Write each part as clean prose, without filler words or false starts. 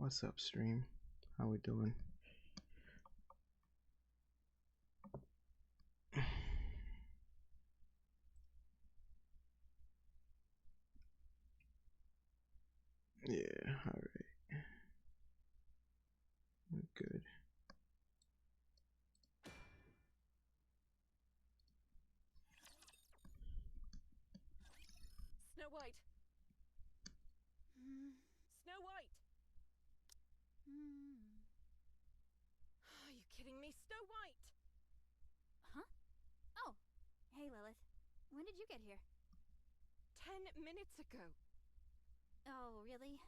What's up, stream? How we doing? Yeah, alright. We're good. Snow White! Snow White! Are you kidding me? Snow White! Huh? Oh, hey Lilith. When did you get here? 10 minutes ago. Oh, really?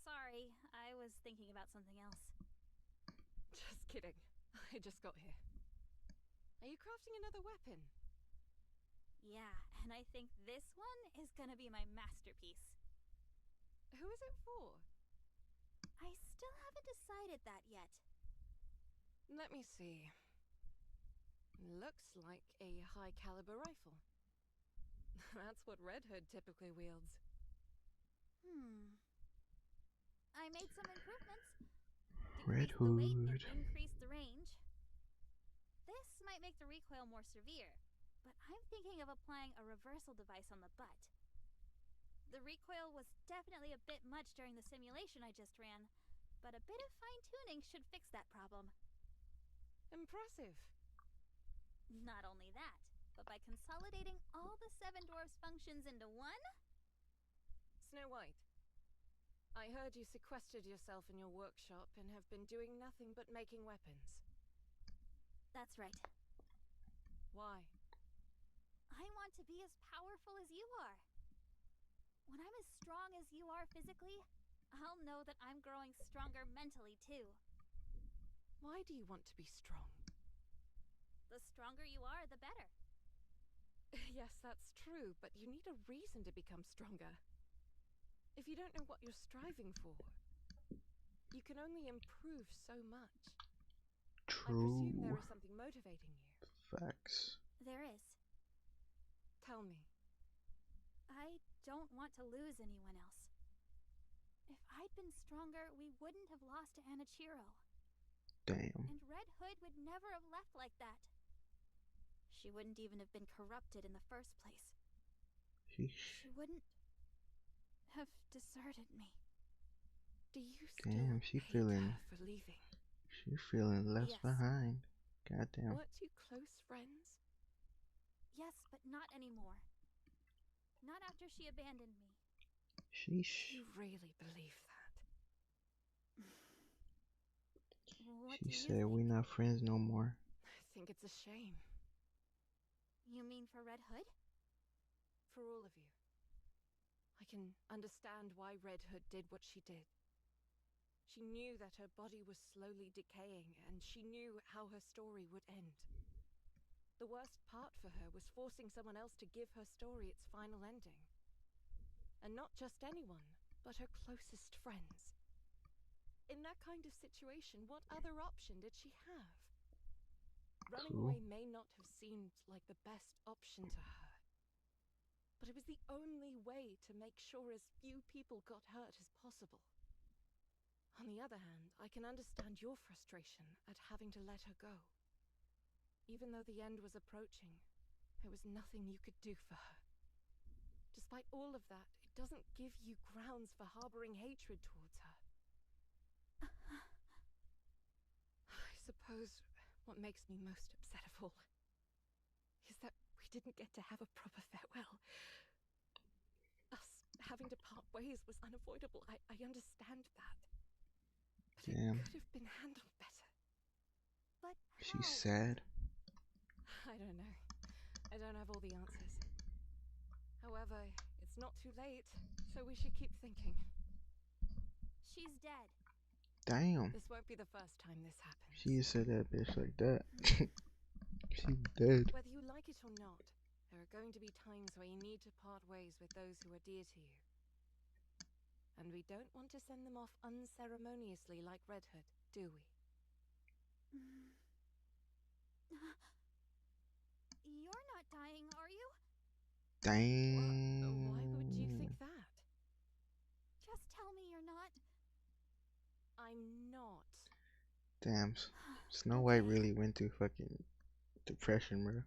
Sorry, I was thinking about something else. Just kidding. I just got here. Are you crafting another weapon? Yeah, and I think this one is gonna be my masterpiece. Who is it for? I still haven't decided that yet. Let me see. Looks like a high-caliber rifle. That's what Red Hood typically wields. I made some improvements. Red Decreased the weight and Hood. increased the range. This might make the recoil more severe, but I'm thinking of applying a reversal device on the butt. The recoil was definitely a bit much during the simulation I just ran, but a bit of fine-tuning should fix that problem. Impressive. Not only that, but by consolidating all the 7 dwarfs' functions into one? Snow White, I heard you sequestered yourself in your workshop and have been doing nothing but making weapons. That's right. Why? I want to be as powerful as you are. When I'm as strong as you are physically, I'll know that I'm growing stronger mentally too. Why do you want to be strong? The stronger you are, the better. Yes, that's true, but you need a reason to become stronger. If you don't know what you're striving for, you can only improve so much. I presume there True. is something motivating you. Facts. There is. Tell me. I don't want to lose anyone else. If I'd been stronger, we wouldn't have lost to Anichiro. Damn. And Red Hood would never have left like that. She wouldn't even have been corrupted in the first place. Sheesh. She wouldn't have deserted me. Do you Damn, still she hate feeling. her for leaving? She feeling left Yes. behind. Goddamn. Weren't you close friends? Yes, but not anymore. Not after she abandoned me. Sheesh. You really believe that? What She do you said think? we not friends no more. I think it's a shame. You mean for Red Hood? For all of you. I can understand why Red Hood did what she did. She knew that her body was slowly decaying, and she knew how her story would end. The worst part for her was forcing someone else to give her story its final ending. And not just anyone, but her closest friends. In that kind of situation, what other option did she have? Running True. away may not have seemed like the best option to her, but it was the only way to make sure as few people got hurt as possible. On the other hand, I can understand your frustration at having to let her go. Even though the end was approaching, there was nothing you could do for her. Despite all of that, it doesn't give you grounds for harboring hatred towards her. I suppose what makes me most upset of all is that we didn't get to have a proper farewell. Us having to part ways was unavoidable. I understand that. But Damn. it could have been handled better. But how? She's sad. I don't know. I don't have all the answers. However, it's not too late, so we should keep thinking. She's dead. Damn. This won't be the first time this happens. She said that bitch like that. She's dead. Whether you like it or not, there are going to be times where you need to part ways with those who are dear to you. And we don't want to send them off unceremoniously like Red Hood, do we? You're not dying, are you? Damn. Why would you think that? Just tell me you're not. I'm not. Damn, Snow White really went through fucking depression, bro.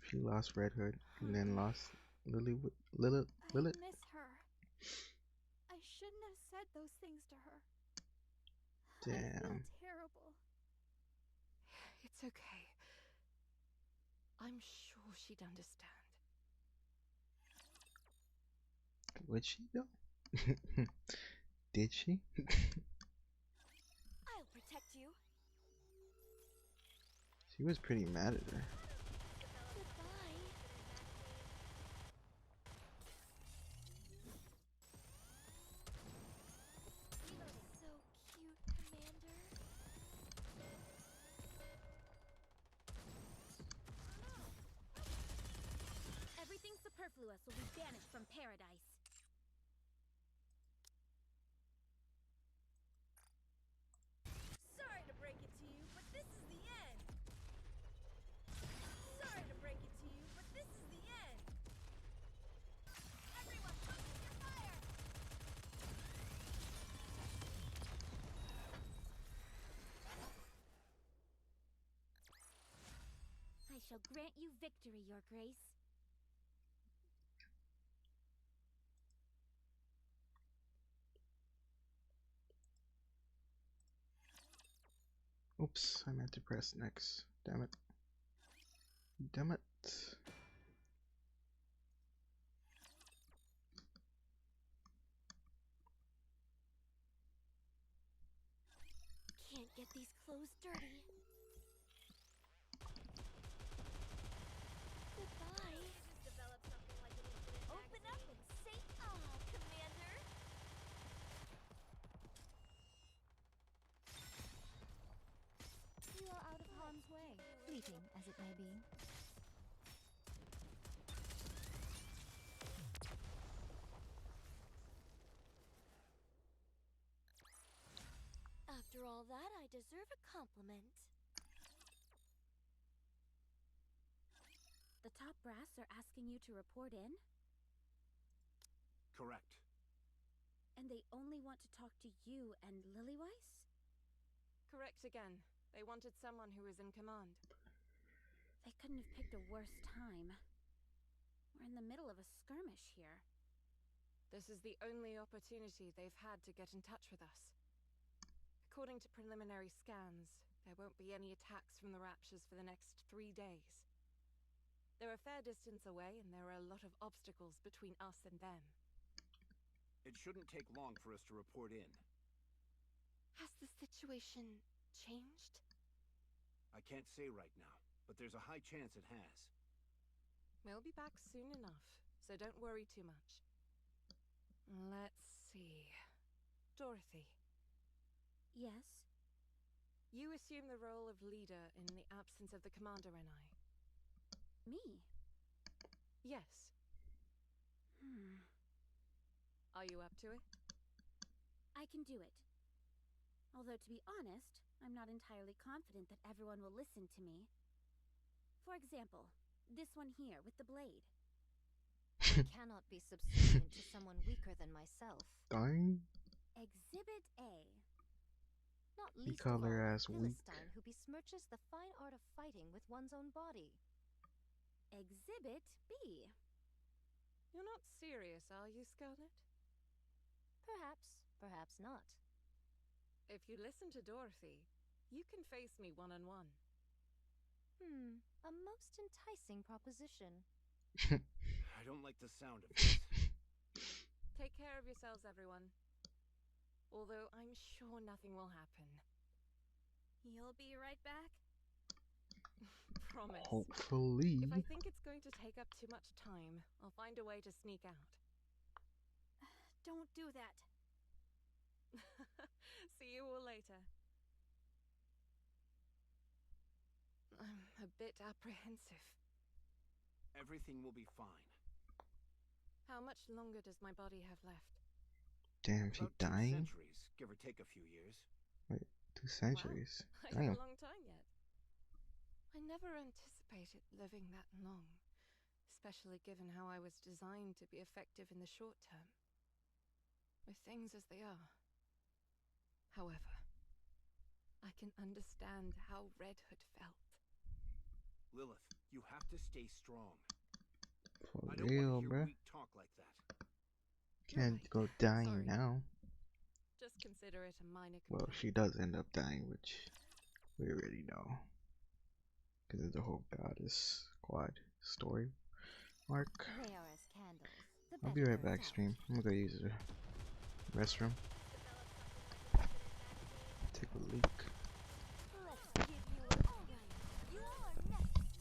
She lost Red Hood and then lost Lily. Lily. I miss her. I shouldn't have said those things to her. I feel Damn. terrible. It's okay. I'm sure she'd understand. Would she though? Did she? I'll protect you. She was pretty mad at her. Goodbye. You are so cute, Commander. Everything superfluous will be banished from paradise. Sorry to break it to you, but this is the end. Sorry to break it to you, but this is the end. Everyone, focus your fire. I shall grant you victory, Your Grace. Oops, I meant to press next. Damn it. Damn it. Can't get these clothes dirty. Goodbye. Just develop something like an infinite Open up and say ah, Commander. You are out of harm's way, fleeting as it may be. After all that, I deserve a compliment. The top brass are asking you to report in, Correct. and they only want to talk to you and Lilyweiss? Correct again. They wanted someone who was in command. They couldn't have picked a worse time. We're in the middle of a skirmish here. This is the only opportunity they've had to get in touch with us. According to preliminary scans, there won't be any attacks from the Raptures for the next 3 days. They're a fair distance away, and there are a lot of obstacles between us and them. It shouldn't take long for us to report in. Has the situation changed? I can't say right now, but there's a high chance it has. We'll be back soon enough, so don't worry too much. Let's see. Dorothy, Yes? you assume the role of leader in the absence of the Commander and I. Me? Yes. Are you up to it? I can do it. Although, to be honest, I'm not entirely confident that everyone will listen to me. For example, this one here with the blade. I cannot be subservient to someone weaker than myself. Darn. Exhibit A. Not You least call of all her the ass weak. Philistine who besmirches the fine art of fighting with one's own body. Exhibit B. You're not serious, are you, Scarlet? Perhaps, perhaps not. If you listen to Dorothy, you can face me one-on-one. A most enticing proposition. I don't like the sound of this. Take care of yourselves, everyone. Although I'm sure nothing will happen. You'll be right back? Promise. Hopefully. If I think it's going to take up too much time, I'll find a way to sneak out. Don't do that. See you all later. I'm a bit apprehensive. Everything will be fine. How much longer does my body have left? Damn, she About 2 dying? centuries, give or take a few years. Wait, 2 centuries. Wow, I have Damn. a long time yet. I never anticipated living that long, especially given how I was designed to be effective in the short term. With things as they are. However, I can understand how Red Hood felt. Lilith, you have to stay strong. For I don't want real, to hear bruh. weak talk like that. You're Can't right. go dying Sorry. now. Just consider it a minor Well, complaint. she does end up dying, which we already know. Because of the whole goddess squad story arc. Rarest candles, the I'll better be right burnt back, out. stream. I'm gonna go use the restroom. Take a leak. Let's give you a you are next.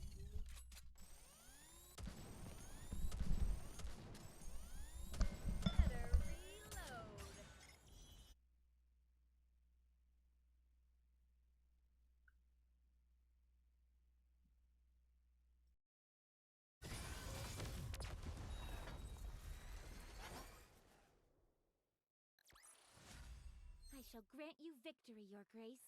Better reload. I shall grant you victory, Your Grace.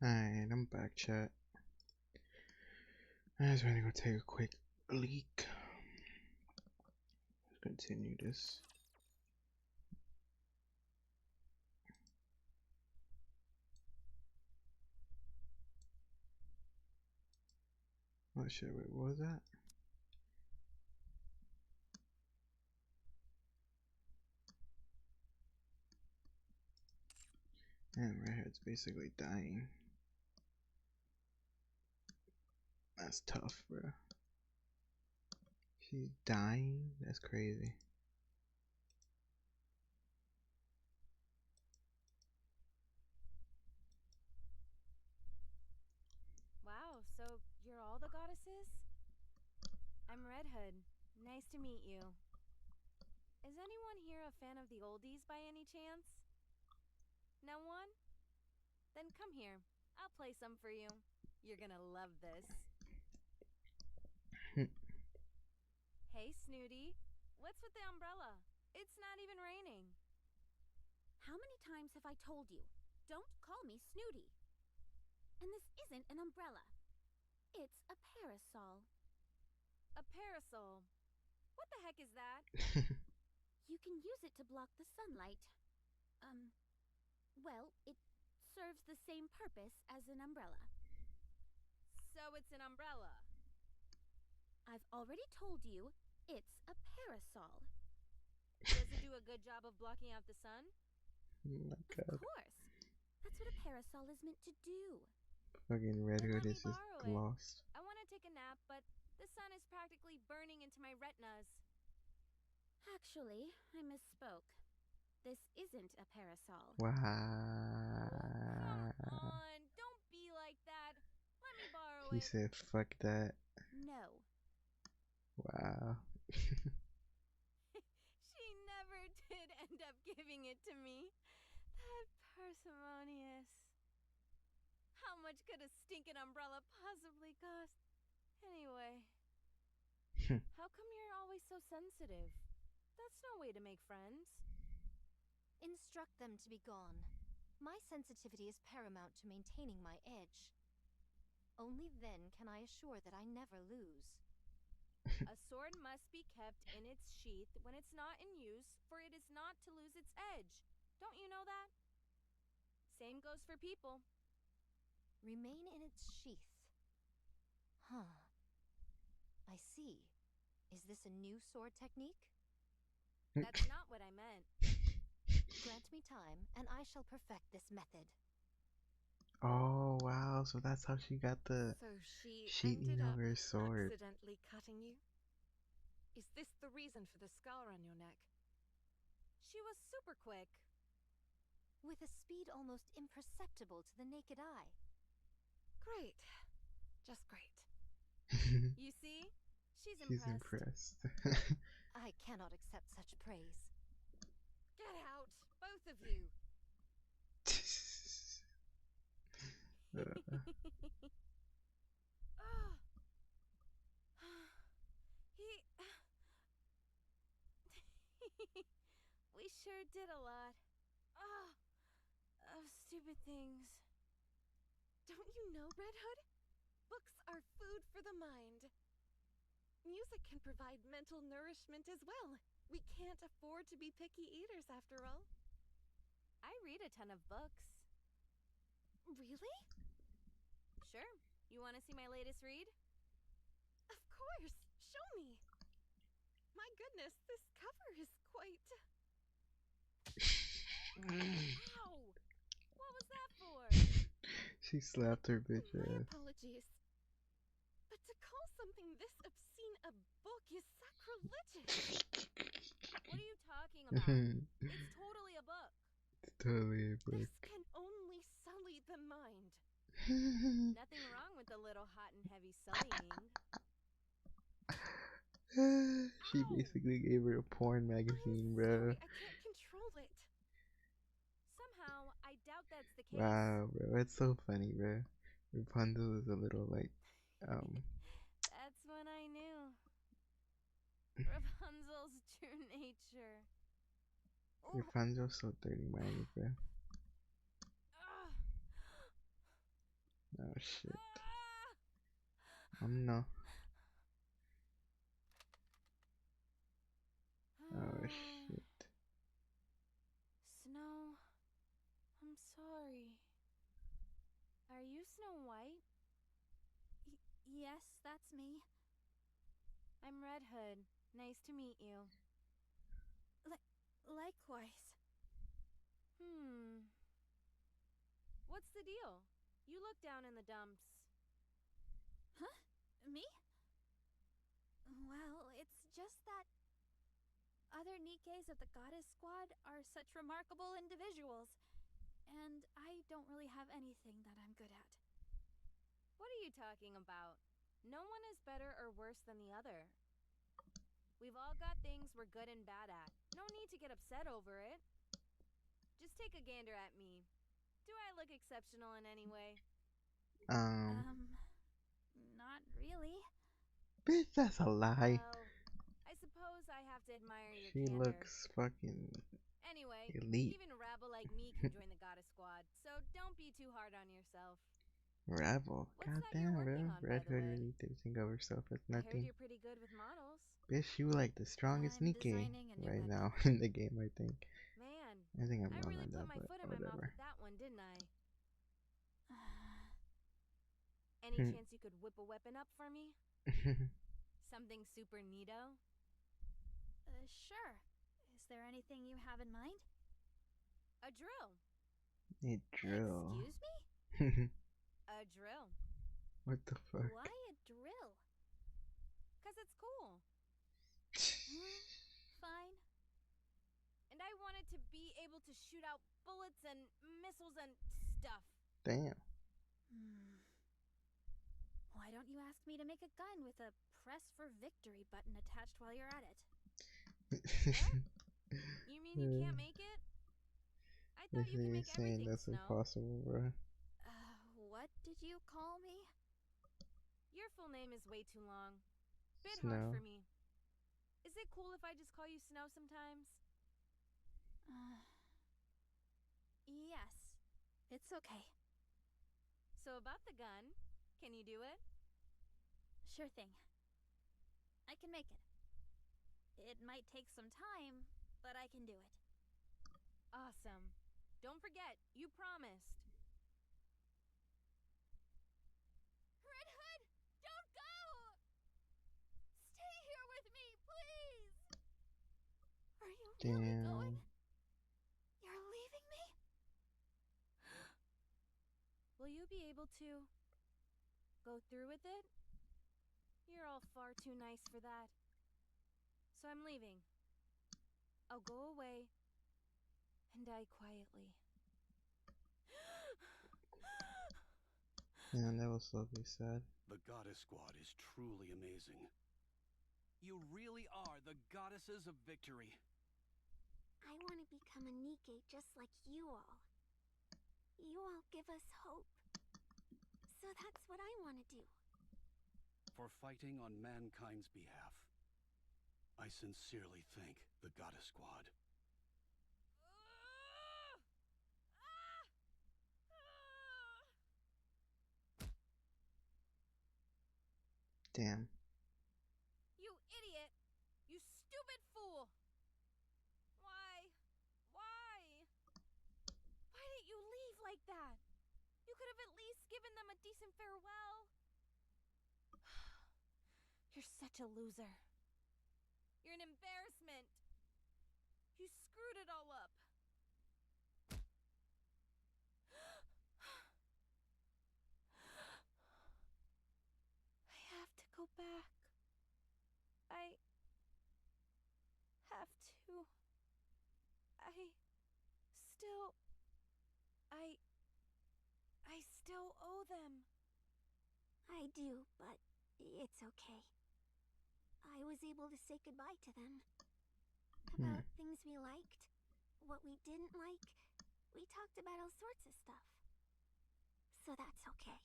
Alright, I'm back, chat. I just want to go take a quick leak. Let's continue this. Oh shit, wait, what was that? Man, Redhead's basically dying. That's tough, bro. She's dying? That's crazy. goddesses. I'm Red Hood. Nice to meet you. Is anyone here a fan of the oldies by any chance? No one? Then come here. I'll play some for you. You're gonna love this. Hey, Snooty. What's with the umbrella? It's not even raining. How many times have I told you? Don't call me Snooty. And this isn't an umbrella. It's a parasol. A parasol. What the heck is that? You can use it to block the sunlight. Well, it serves the same purpose as an umbrella. So it's an umbrella. I've already told you, it's a parasol. Does it do a good job of blocking out the sun? Oh my Of god. course. That's what a parasol is meant to do. Fucking Red Then Hood let me is just borrow it. lost. I want to take a nap, but the sun is practically burning into my retinas. Actually, I misspoke. This isn't a parasol. Wow. Come on, don't be like that. Let me borrow He it. said, fuck that. No. Wow. She never did end up giving it to me. That parsimonious. How much could a stinking umbrella possibly cost? Anyway. How come you're always so sensitive? That's no way to make friends. Instruct them to be gone. My sensitivity is paramount to maintaining my edge. Only then can I assure that I never lose. A sword must be kept in its sheath when it's not in use, for it is not to lose its edge. Don't you know that? Same goes for people. Remain in its sheath. Huh. I see. Is this a new sword technique? That's not what I meant. Grant me time, and I shall perfect this method. Oh wow, so that's how she got the So she sheeting ended up over her sword. accidentally cutting you? Is this the reason for the scar on your neck? She was super quick. With a speed almost imperceptible to the naked eye. Great. Just great. You see? She's She's impressed. impressed. I cannot accept such praise. Get out, both of you. Uh, Ugh. We sure did a lot. Of stupid things. Don't you know, Red Hood? Books are food for the mind. Music can provide mental nourishment as well. We can't afford to be picky eaters, after all. I read a ton of books. Really? Sure. You want to see my latest read? Of course. Show me. My goodness, this cover is quite... Ow! What was that for? she slapped her bitch My ass. apologies. But to call something this obscene a book is sacrilegious. What are you talking about? It's totally a book. It's totally a book. This can only sully the mind. Nothing wrong with a little hot and heavy sullying. She Ow! basically gave her a porn magazine, bro. Sorry, I can't control it. Somehow, I doubt that's the case. Wow, bro, it's so funny, bro. Rapunzel is a little like, That's when I knew. Rapunzel's true nature. Oh, Rapunzel's so dirty-minded, bro. ah, Oh shit. ah. No. Oh shit. Snow, I'm sorry. Are you Snow White? Yes, that's me. I'm Red Hood. Nice to meet you. Likewise. What's the deal? You look down in the dumps. Huh? Me? Well, it's just that other Nikkes of the Goddess Squad are such remarkable individuals, and I don't really have anything that I'm good at. What are you talking about? No one is better or worse than the other. We've all got things we're good and bad at. No need to get upset over it. Just take a gander at me. Do I look exceptional in any way? Not really. Bitch, that's a lie. Well, I suppose I have to admire your She candor. looks fucking Anyway, elite. even a rabble like me can join the goddess squad, so don't be too hard on yourself. Rebel. What's that Goddamn, you're bro. working on, Red by the Hood way? really did think of herself as I heard nothing. you're pretty good with models. Bitch, she was like the strongest I'm Nikke designing a new right weapon. now in the game, I think. Man, I think I'm I wrong really on put that, my but foot in my mouth whatever. with that one, didn't I? Any chance you could whip a weapon up for me? Something super neato? Sure. Is there anything you have in mind? A drill. A drill. Excuse me? A drill. What the fuck? Why a drill? 'Cause it's cool. Fine. And I wanted to be able to shoot out bullets and missiles and stuff. Damn. Why don't you ask me to make a gun with a press for victory button attached while you're at it? You mean you can't make it? I thought you could make saying everything, that's Snow. impossible, bro. What did you call me? Your full name is way too long. Bit Snow. hard for me. Is it cool if I just call you Snow sometimes? Yes. It's okay. So about the gun, can you do it? Sure thing. I can make it. It might take some time, but I can do it. Awesome. Don't forget, you promised. Red Hood, don't go! Stay here with me, please! Are you really going? You're leaving me? Will you be able to go through with it? You're all far too nice for that. So I'm leaving. I'll go away and die quietly. Man, that was lovely sad. The Goddess Squad is truly amazing. You really are the goddesses of victory. I want to become a Nikke just like you all. You all give us hope. So that's what I want to do. For fighting on mankind's behalf. I sincerely thank the Goddess Squad. Damn. You idiot! You stupid fool! Why? Why? Why didn't you leave like that? You could have at least given them a decent farewell. You're such a loser. You're an embarrassment. You screwed it all up. I have to go back. I have to. I still owe them. I do, but it's okay. I was able to say goodbye to them. About things we liked, what we didn't like. We talked about all sorts of stuff. So that's okay.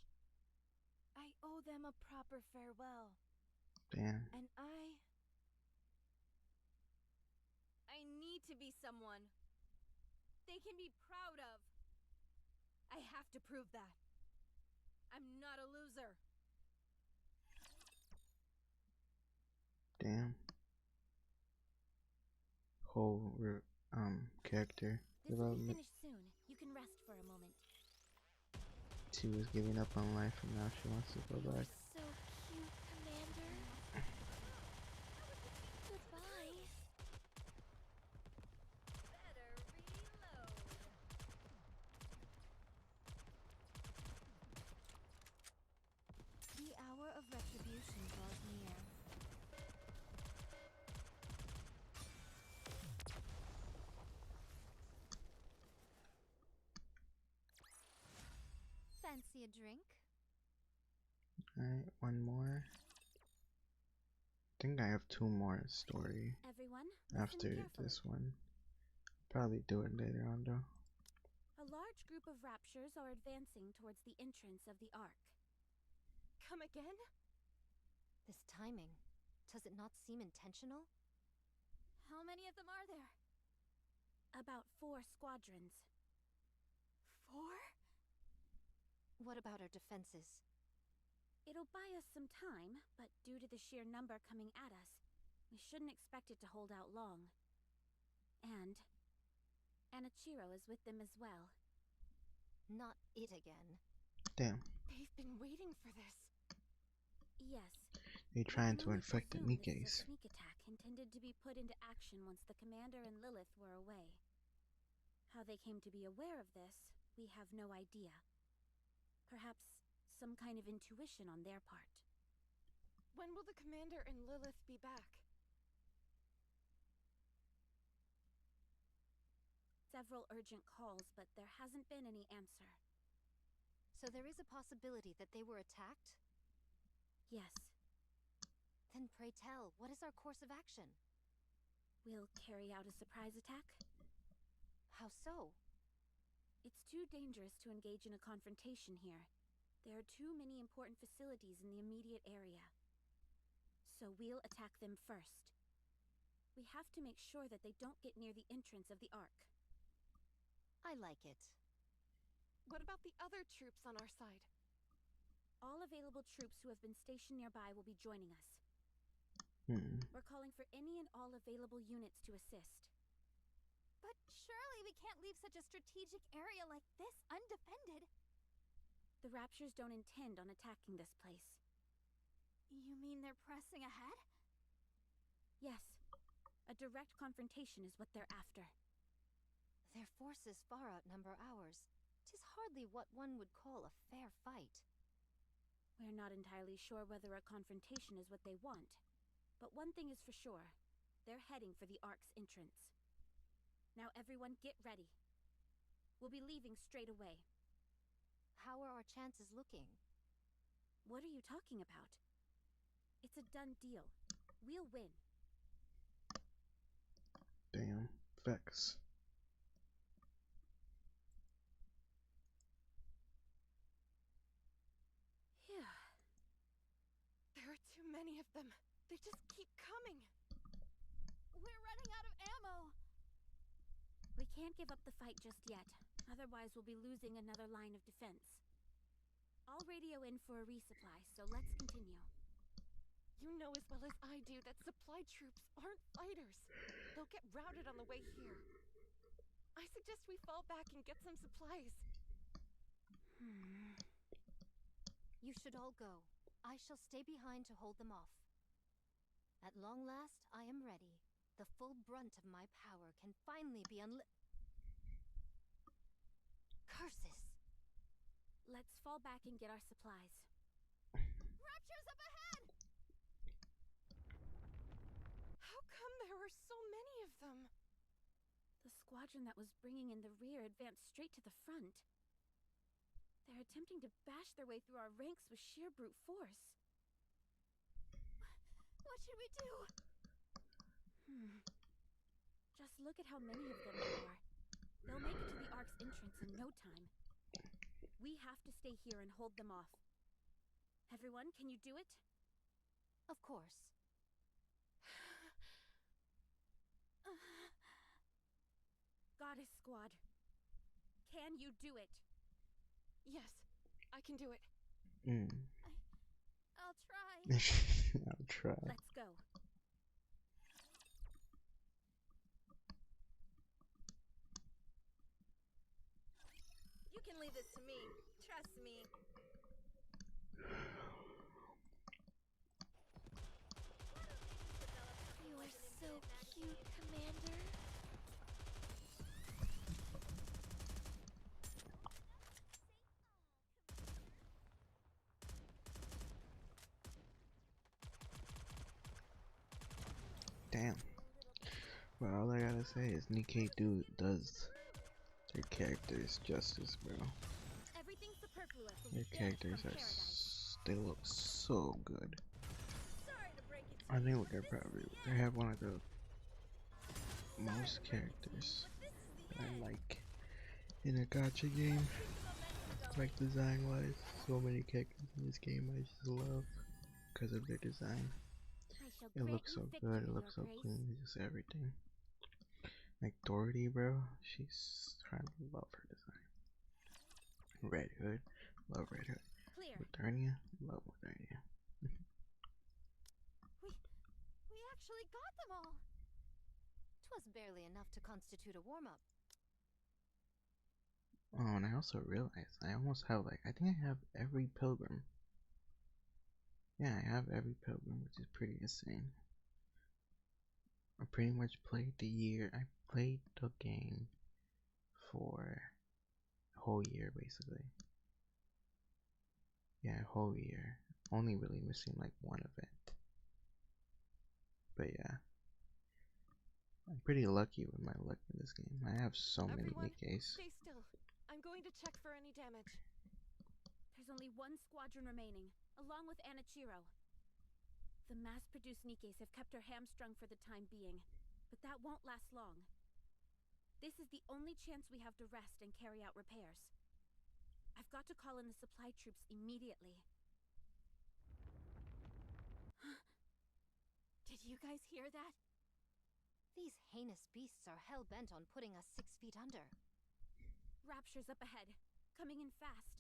I owe them a proper farewell. Damn. And I need to be someone they can be proud of. I have to prove that. I'm not a loser. Damn. Whole character This will be development. finished soon. You can rest for a moment. She was giving up on life and now she wants to go back. So cute, Commander. Goodbye. Better reload. The hour of retribution draws near. Fancy a drink? Alright, one more. I think I have two more story Everyone, listen after carefully. this one. Probably do it later on though. A large group of raptures are advancing towards the entrance of the Ark. Come again? This timing. Does it not seem intentional? How many of them are there? About 4 squadrons. 4? What about our defenses? It'll buy us some time, but due to the sheer number coming at us, we shouldn't expect it to hold out long. And Anichiro is with them as well. Not it again. Damn, They've been waiting for this. Yes. they we trying can to only infect the presume this is Nikkes. a sneak attack intended to be put into action once the commander and Lilith were away. How they came to be aware of this, we have no idea. Perhaps some kind of intuition on their part. When will the commander and Lilith be back? Several urgent calls, but there hasn't been any answer. So there is a possibility that they were attacked? Yes, Then pray tell, what is our course of action? we'll carry out a surprise attack. How so? It's too dangerous to engage in a confrontation here. There are too many important facilities in the immediate area. So we'll attack them first. We have to make sure that they don't get near the entrance of the Ark. I like it. What about the other troops on our side? All available troops who have been stationed nearby will be joining us. We're calling for any and all available units to assist. But surely we can't leave such a strategic area like this undefended. The Raptures don't intend on attacking this place. You mean they're pressing ahead? Yes, a direct confrontation is what they're after. Their forces far outnumber ours. 'Tis hardly what one would call a fair fight. We're not entirely sure whether a confrontation is what they want. But one thing is for sure. They're heading for the Ark's entrance. Now everyone get ready. We'll be leaving straight away. How are our chances looking? What are you talking about? It's a done deal. We'll win. Damn, Vex. Phew. There are too many of them. They just keep coming. We're running out of ammo. We can't give up the fight just yet. Otherwise, we'll be losing another line of defense. I'll radio in for a resupply, so let's continue. You know as well as I do that supply troops aren't fighters. They'll get routed on the way here. I suggest we fall back and get some supplies. You should all go. I shall stay behind to hold them off. At long last, I am ready. The full brunt of my power can finally be Curses! Let's fall back and get our supplies. Raptures up ahead! How come there were so many of them? The squadron that was bringing in the rear advanced straight to the front. They're attempting to bash their way through our ranks with sheer brute force. What should we do? Just look at how many of them there are. They'll make it to the Ark's entrance in no time. We have to stay here and hold them off. Everyone, can you do it? Of course. Goddess Squad. Can you do it? Yes, I can do it. I'll try. I'll try. Let's go. You can leave this to me. Trust me. You are so cute, Commander. Damn. Well, all I gotta say is Nikke does their characters justice, bro. Everything's superfluous. Their characters are They look so good. Sorry to break it to I you, think but they're this is probably the they have end. one of the Sorry most to break it to you, characters but this is the that I end. like in a gacha game. Let's keep the momentum going. Like design wise, so many characters in this game I just love because of their design. I shall It grant looks you so good, victory, it Your looks so Grace. clean, just everything. Like Dorothy, bro, she's trying to love her design. Red Hood, love Red Hood. Clear. Modernia, love Modernia. We actually got them all. 'Twas barely enough to constitute a warm-up. Oh, and I also realized I almost have I think I have every pilgrim. Yeah, I have every pilgrim, which is pretty insane. I pretty much played I played the game for a whole year basically. Yeah, a whole year. Only really missing like one event. But yeah. I'm pretty lucky with my luck in this game. I have so many Everyone, Nikkes. stay still. I'm going to check for any damage. There's only one squadron remaining, along with Anichiro. The mass-produced Nikkes have kept her hamstrung for the time being, but that won't last long. This is the only chance we have to rest and carry out repairs. I've got to call in the supply troops immediately. Did you guys hear that? These heinous beasts are hell-bent on putting us 6 feet under. Rapture's up ahead, coming in fast.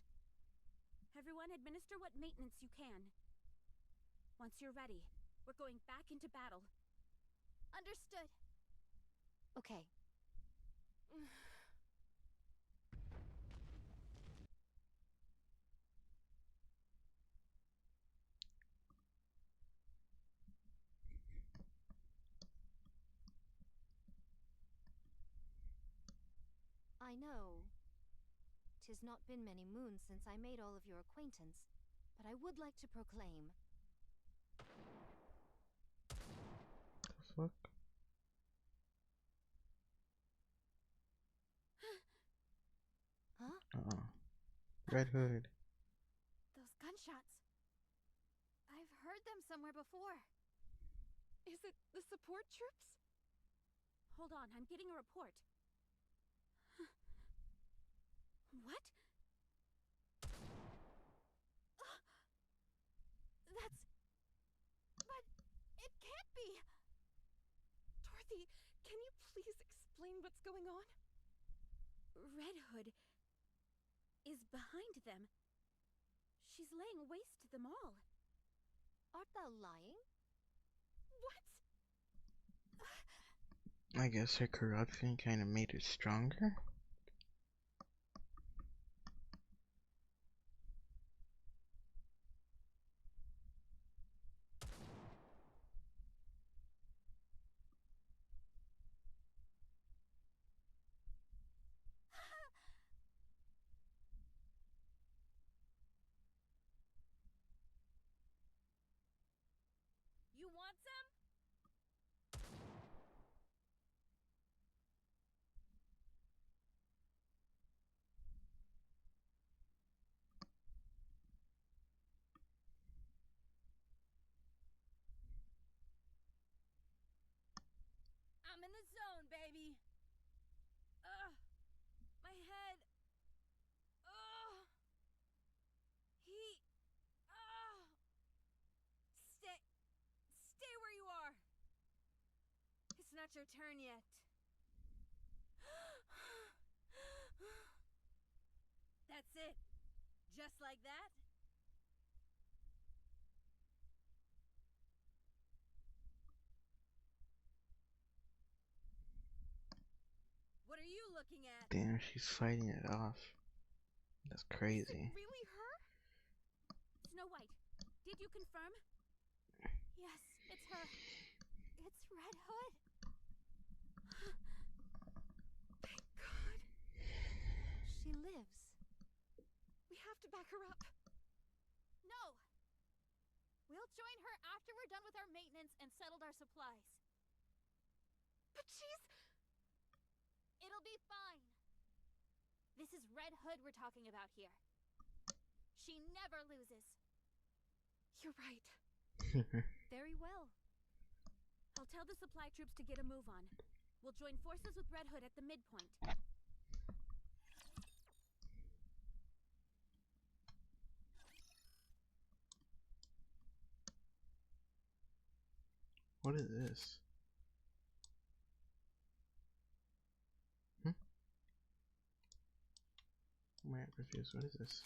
Everyone, administer what maintenance you can. Once you're ready, we're going back into battle. Understood. Okay. I know 'tis not been many moons since I made all of your acquaintance, but I would like to proclaim. The fuck? Huh? Red Hood. Those gunshots. I've heard them somewhere before. Is it the support troops? Hold on, I'm getting a report. What? That's... But it can't be! Dorothy, can you please explain what's going on? Red Hood is behind them. She's laying waste to them all. Art thou lying? What? I guess her corruption kind of made her stronger. You want some? I'm in the zone, baby. Ugh. My head. Ugh. Heat. Ugh. Stay where you are. It's not your turn yet. That's it. Just like that? What are you looking at? Damn, she's fighting it off. That's Is crazy. it really her? Snow White, did you confirm? Yes, it's her. It's Red Hood. Thank God. She lives. We have to back her up. No! We'll join her after we're done with our maintenance and settled our supplies. But she's... It'll be fine. This is Red Hood we're talking about here. She never loses. You're right. Very well. I'll tell the supply troops to get a move on. We'll join forces with Red Hood at the midpoint. What is this? I'm confused. What is this?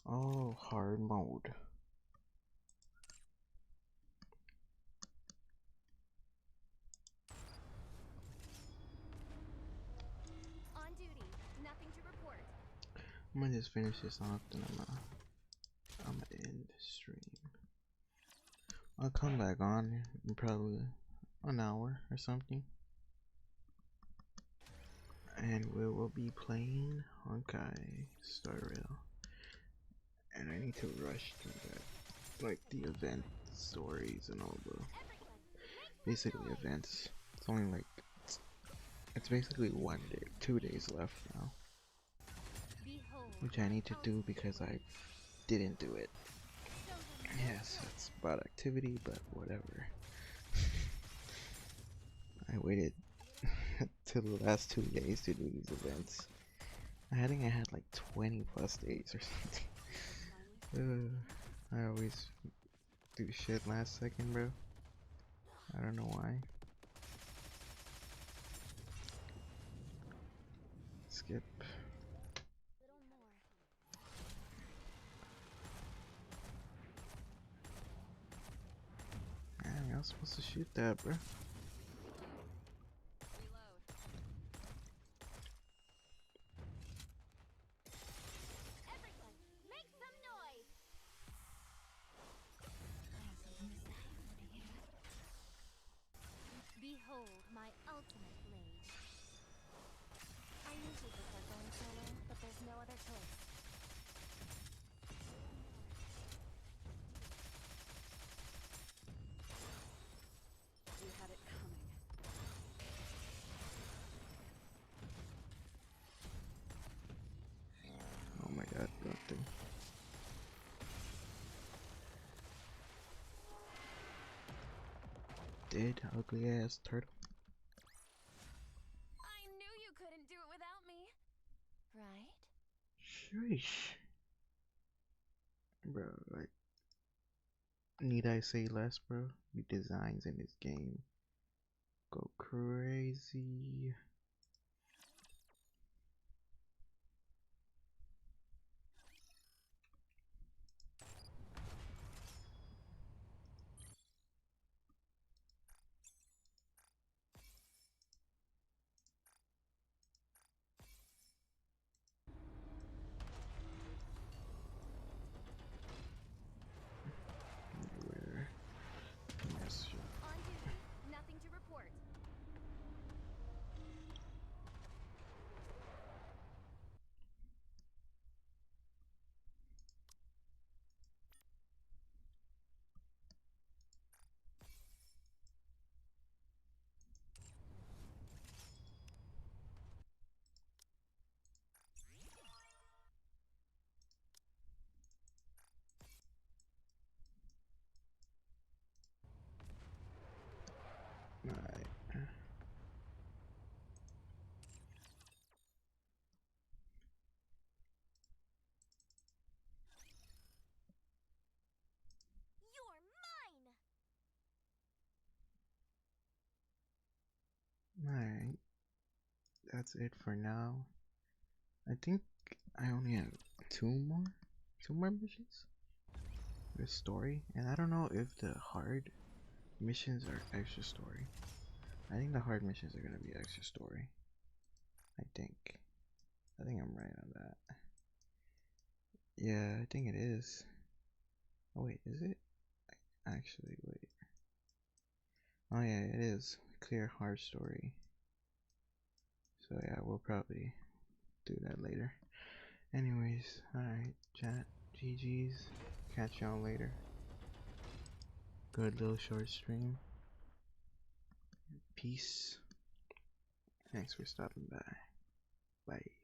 Oh, hard mode. On duty. Nothing to report. I'm gonna just finish this off, then I'm gonna end the stream. I'll come back on in probably an hour or something, and we will be playing Honkai Star Rail. And I need to rush through that, like the event stories and all the basically events. It's only like it's basically 1 day, 2 days left now, which I need to do because I didn't do it. Yes, it's about activity, but whatever. I waited till the last 2 days to do these events. I think I had like 20 plus days or something. I always do shit last second, bro. I don't know why. Skip. Man, I was supposed to shoot that, bro. Behold my ultimate blade. I usually prefer going solo, but there's no other choice. You had it coming. Oh my god, nothing. Dead ugly ass turtle. I knew you couldn't do it without me. Right? Sheesh. Bro, like, need I say less, bro? The designs in this game go crazy. Where? Yes, sure. On duty. Nothing to report. Alright. You're mine! Alright. That's it for now. I think I only have two more missions. The story, and I don't know if the hard missions are extra story. I think the hard missions are gonna be extra story. I think I'm right on that. Yeah, I think it is. Oh wait, is it? Actually, wait. Oh yeah, it is. Clear hard story. So yeah, we'll probably do that later. Anyways, alright, chat. GG's. Catch y'all later. Good little short stream. Peace. Thanks for stopping by. Bye.